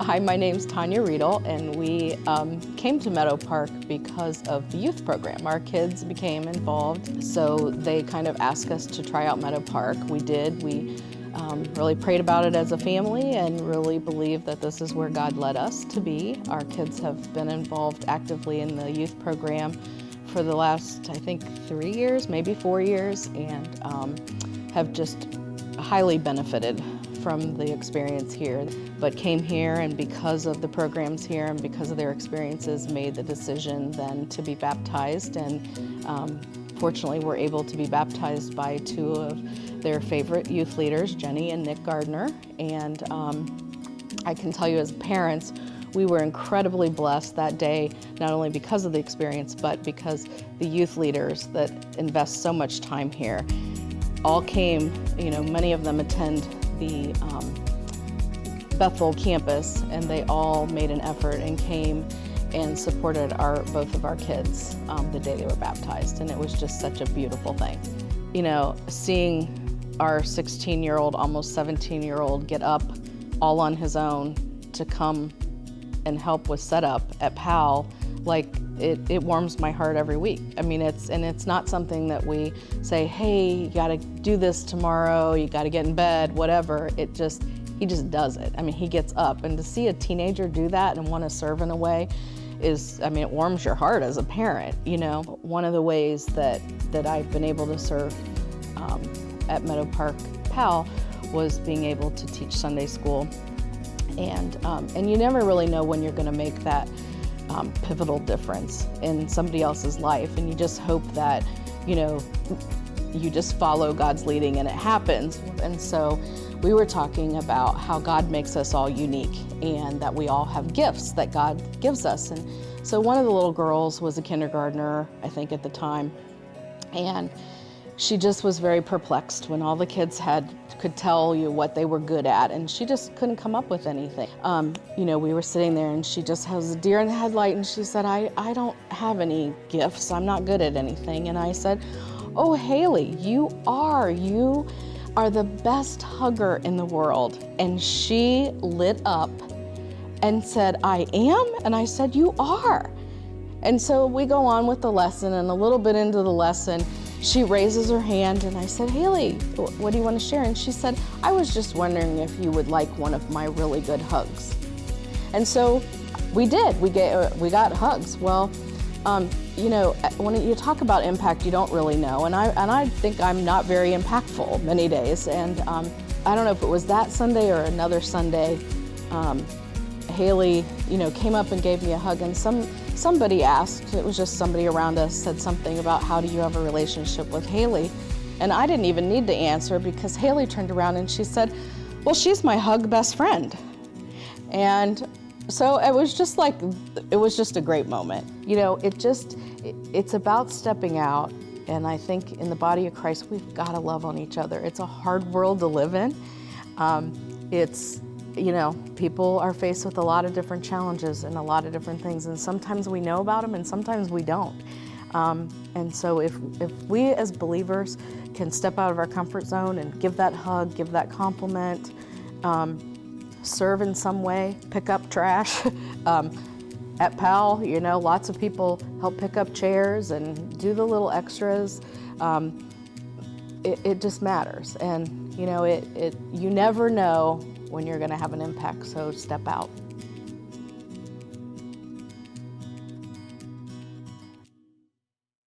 Hi, my name's Tanya Riedel, and we came to Meadow Park because of the youth program. Our kids became involved, so they kind of asked us to try out Meadow Park. We did. We really prayed about it as a family and really believe that this is where God led us to be. Our kids have been involved actively in the youth program for the last, I think, 3 years, maybe 4 years, and have just highly benefited from the experience here, but came here and because of the programs here and because of their experiences made the decision then to be baptized, and fortunately we're able to be baptized by two of their favorite youth leaders, Jenny and Nick Gardner, and I can tell you as parents we were incredibly blessed that day, not only because of the experience but because the youth leaders that invest so much time here all came. Many of them attend the Bethel campus, and they all made an effort and came and supported both of our kids the day they were baptized, and it was just such a beautiful thing. Seeing our 16-year-old, almost 17-year-old get up all on his own to come and help with setup at PAL, it warms my heart every week. It's not something that we say, hey, you gotta do this tomorrow, you gotta get in bed, whatever. He just does it. He gets up, and to see a teenager do that and want to serve in a way it warms your heart as a parent. One of the ways that I've been able to serve at Meadow Park PAL was being able to teach Sunday school. And you never really know when you're gonna make that pivotal difference in somebody else's life, and you just hope that you just follow God's leading and it happens. And so we were talking about how God makes us all unique and that we all have gifts that God gives us. And so one of the little girls was a kindergartner, I think at the time, and she just was very perplexed when all the kids could tell you what they were good at, and she just couldn't come up with anything. We were sitting there, and she just has a deer in the headlight, and she said, I don't have any gifts. I'm not good at anything. And I said, oh, Haley, you are the best hugger in the world. And she lit up and said, I am? And I said, you are. And so we go on with the lesson, and a little bit into the lesson, she raises her hand, and I said, Haley, what do you want to share? And she said, I was just wondering if you would like one of my really good hugs. And so we did. We got hugs. Well, when you talk about impact, you don't really know. And I think I'm not very impactful many days. And I don't know if it was that Sunday or another Sunday, Haley, came up and gave me a hug, and somebody asked, it was just somebody around us, said something about how do you have a relationship with Haley? And I didn't even need to answer because Haley turned around and she said, well, she's my hug best friend. And so it was just a great moment. It's about stepping out, and I think in the body of Christ, we've got to love on each other. It's a hard world to live in. People are faced with a lot of different challenges and a lot of different things, and sometimes we know about them and sometimes we don't. And so if we as believers can step out of our comfort zone and give that hug, give that compliment, serve in some way, pick up trash. At PAL, lots of people help pick up chairs and do the little extras. It just matters, and you never know when you're going to have an impact, so step out.